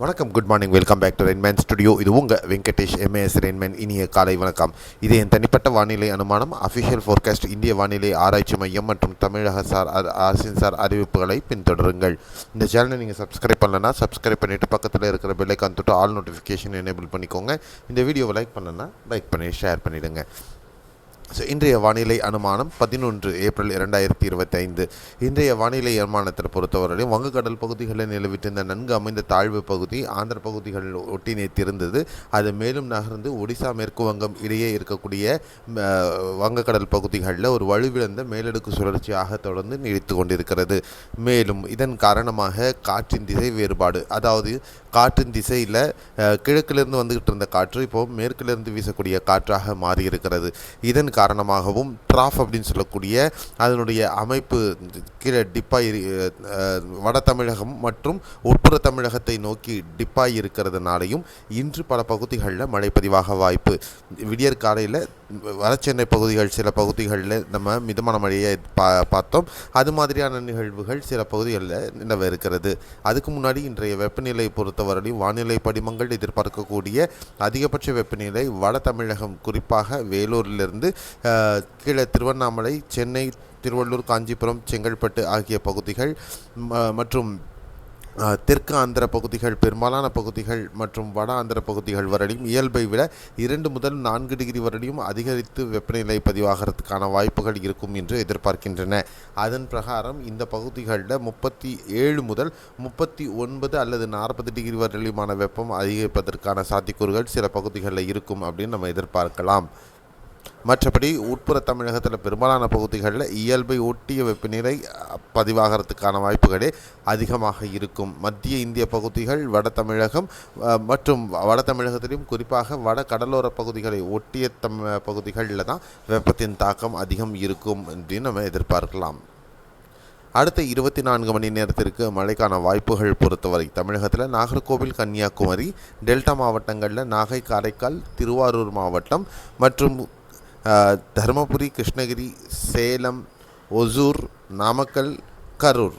வணக்கம், good morning, welcome back to Rainman studio. இது உங்கள் வெங்கடேஷ் எம்ஏஎஸ் ரெயின்மேன். இனிய காலை வணக்கம். இது என் தனிப்பட்ட வானிலை அனுமானம். அஃபிஷியல் ஃபோர்காஸ்ட் இந்திய வானிலை ஆராய்ச்சி மையம் மற்றும் தமிழக அரசின் அறிவிப்புகளை பின்தொடருங்கள். இந்த சேனலை நீங்கள் சப்ஸ்கிரைப் பண்ணலன்னா சப்ஸ்கிரைப் பண்ணிவிட்டு பக்கத்தில் இருக்கிற பெல் ஐக்கான் தொட்டு ஆல் நோட்டிஃபிகேஷன் எனேபிள் பண்ணிக்கோங்க. இந்த வீடியோவை லைக் பண்ணலன்னா லைக் பண்ணி ஷேர் பண்ணிவிடுங்க. இன்றைய வானிலை அனுமானம் 11 ஏப்ரல் 2025. இன்றைய வானிலை அனுமானத்தை பொறுத்தவரை வங்கக்கடல் பகுதிகளில் நிலவிட்டிருந்த நன்கு அமைந்த தாழ்வு பகுதி ஆந்திர பகுதிகள் ஒட்டி நேர்த்திருந்தது. அது மேலும் நகர்ந்து ஒடிசா மேற்கு வங்கம் இடையே இருக்கக்கூடிய வங்கக்கடல் பகுதிகளில் ஒரு வலுவிழந்த மேலடுக்கு சுழற்சியாக தொடர்ந்து நீடித்து கொண்டிருக்கிறது. மேலும் இதன் காரணமாக காற்றின் திசை வேறுபாடு, அதாவது காற்றின் திசையில் கிழக்கிலிருந்து வந்துகிட்டு இருந்த காற்று இப்போது மேற்கிலிருந்து வீசக்கூடிய காற்றாக மாறியிருக்கிறது. இதன் காரணமாகவும் ட்ராஃப் அப்படின்னு சொல்லக்கூடிய அதனுடைய அமைப்பு கீழே டிப்பாய் வட தமிழகம் மற்றும் உட்புற தமிழகத்தை நோக்கி டிப்பாய் இருக்கிறதுனாலையும் இன்று பல பகுதிகளில் மழை பதிவாக வாய்ப்பு. விடியற் காலையில் வடசென்னை பகுதிகள் சில பகுதிகளில் நம்ம மிதமான மழையை பார்த்தோம். அது மாதிரியான நிகழ்வுகள் சில பகுதிகளில் நிலவ இருக்கிறது. அதுக்கு முன்னாடி இன்றைய வெப்பநிலை பொறுத்தவரையும் வானிலை படிமங்கள் எதிர்பார்க்கக்கூடிய அதிகபட்ச வெப்பநிலை வட தமிழகம், குறிப்பாக வேலூரிலிருந்து கீழே திருவண்ணாமலை, சென்னை, திருவள்ளூர், காஞ்சிபுரம், செங்கல்பட்டு ஆகிய பகுதிகள் மற்றும் தெற்கு ஆந்திர பகுதிகள், பெரும்பாலான பகுதிகள் மற்றும் வட ஆந்திர பகுதிகள் வரையும் இயல்பை விட 2 முதல் 4 டிகிரி வரையும் அதிகரித்து வெப்பநிலை பதிவாகிறதுக்கான வாய்ப்புகள் இருக்கும் என்று எதிர்பார்க்கின்றன. அதன் பிரகாரம் இந்த பகுதிகளில் 37 முதல் 39 அல்லது 40 டிகிரி வரையிலுமான வெப்பம் அதிகரிப்பதற்கான சாத்தியக்கூறுகள் சில பகுதிகளில் இருக்கும் அப்படின்னு நம்ம எதிர்பார்க்கலாம். மற்றபடி உட்புற தமிழகத்தில் பெரும்பாலான பகுதிகளில் இயல்பை ஒட்டிய வெப்பநிலை பதிவாகிறதுக்கான வாய்ப்புகளே அதிகமாக இருக்கும். மத்திய இந்திய பகுதிகள், வட தமிழகம் மற்றும் வட தமிழகத்திலும் குறிப்பாக வட கடலோர பகுதிகளை ஒட்டிய பகுதிகளில் தான் வெப்பத்தின் தாக்கம் அதிகம் இருக்கும் என்று நம்ம எதிர்பார்க்கலாம். அடுத்த 24 மணி நேரத்திற்கு மழைக்கான வாய்ப்புகள் பொறுத்தவரை தமிழகத்தில் நாகர்கோவில், கன்னியாகுமரி, டெல்டா மாவட்டங்களில் நாகை, காரைக்கால், திருவாரூர் மாவட்டம் மற்றும் தருமபுரி, கிருஷ்ணகிரி, சேலம், ஒசூர், நாமக்கல், கரூர்,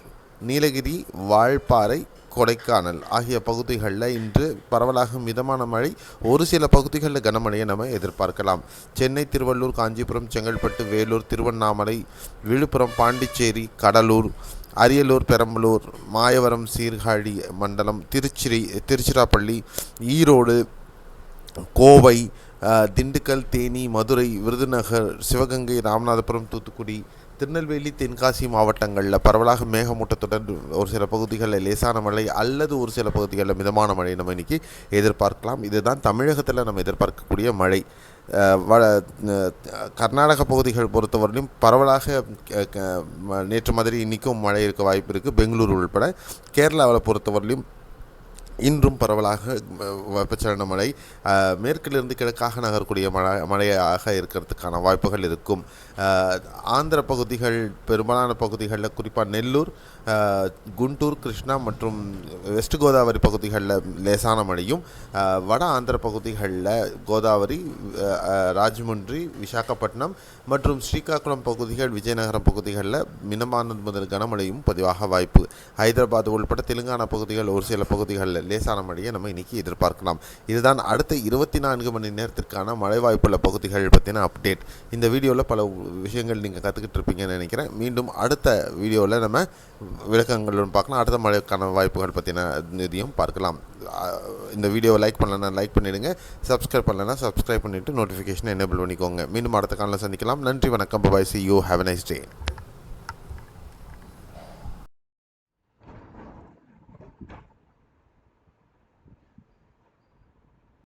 நீலகிரி, வால்பாறை, கொடைக்கானல் ஆகிய பகுதிகளில் இன்று பரவலாக மிதமான மழை, ஒரு சில பகுதிகளில் கனமழையை நம்ம எதிர்பார்க்கலாம். சென்னை, திருவள்ளூர், காஞ்சிபுரம், செங்கல்பட்டு, வேலூர், திருவண்ணாமலை, விழுப்புரம், பாண்டிச்சேரி, கடலூர், அரியலூர், பெரம்பலூர், மாயவரம், சீர்காழி மண்டலம், திருச்சிராப்பள்ளி, ஈரோடு, கோவை, திண்டுக்கல், தேனி, மதுரை, விருதுநகர், சிவகங்கை, ராமநாதபுரம், தூத்துக்குடி, திருநெல்வேலி, தென்காசி மாவட்டங்களில் பரவலாக மேகமூட்டத்துடன் ஒரு சில பகுதிகளில் லேசான மழை அல்லது ஒரு சில பகுதிகளில் மிதமான மழை நம்ம இன்றைக்கி எதிர்பார்க்கலாம். இதுதான் தமிழகத்தில் நம்ம எதிர்பார்க்கக்கூடிய மழை. கர்நாடக பகுதிகள் பொறுத்தவரையிலும் பரவலாக நேற்று மாதிரி இன்றைக்கும் மழை இருக்க வாய்ப்பு இருக்குது, பெங்களூர் உள்பட. கேரளாவில் பொறுத்தவரையிலும் இன்றும் பரவலாக வெப்பச்சலன மழை மேற்கிலிருந்து கிழக்காக நகரக்கூடிய மழையாக இருக்கிறதுக்கான வாய்ப்புகள் இருக்கும். ஆந்திர பகுதிகள், பெரும்பாலான பகுதிகளில் குறிப்பாக நெல்லூர், குண்டூர், கிருஷ்ணா மற்றும் வெஸ்ட் கோதாவரி பகுதிகளில் லேசான மழையும், வட ஆந்திர பகுதிகளில் கோதாவரி, ராஜமுன்றி, விசாகப்பட்டினம் மற்றும் ஸ்ரீகாக்குளம் பகுதிகள், விஜயநகரம் பகுதிகளில் மிதமானது முதல் கனமழையும் பதிவாக வாய்ப்பு. ஹைதராபாத் உள்பட தெலுங்கானா பகுதிகள் ஒரு சில பகுதிகளில் லேசான மழையை நம்ம இன்றைக்கி எதிர்பார்க்கலாம். இதுதான் அடுத்த 24 மணி நேரத்திற்கான மழை வாய்ப்புள்ள பகுதிகள் பற்றின அப்டேட். இந்த வீடியோவில் பல விஷயங்கள் நீங்கள் கற்றுக்கிட்டு இருப்பீங்கன்னு நினைக்கிறேன். மீண்டும் அடுத்த வீடியோவில் நம்ம விளக்கங்களுடன் பார்க்கலாம். அடுத்த மழைக்கான வாய்ப்புகள் பற்றின இதையும் பார்க்கலாம். இந்த வீடியோவை லைக் பண்ணலன்னா லைக் பண்ணிவிடுங்க, சப்ஸ்கிரைப் பண்ணலன்னா சப்ஸ்கிரைப் பண்ணிவிட்டு நோட்டிஃபிகேஷனை எனேபிள் பண்ணிக்கோங்க. மீண்டும் அடுத்த காலையில் சந்திக்கலாம். நன்றி, வணக்கம், பாய், see you, have a nice day.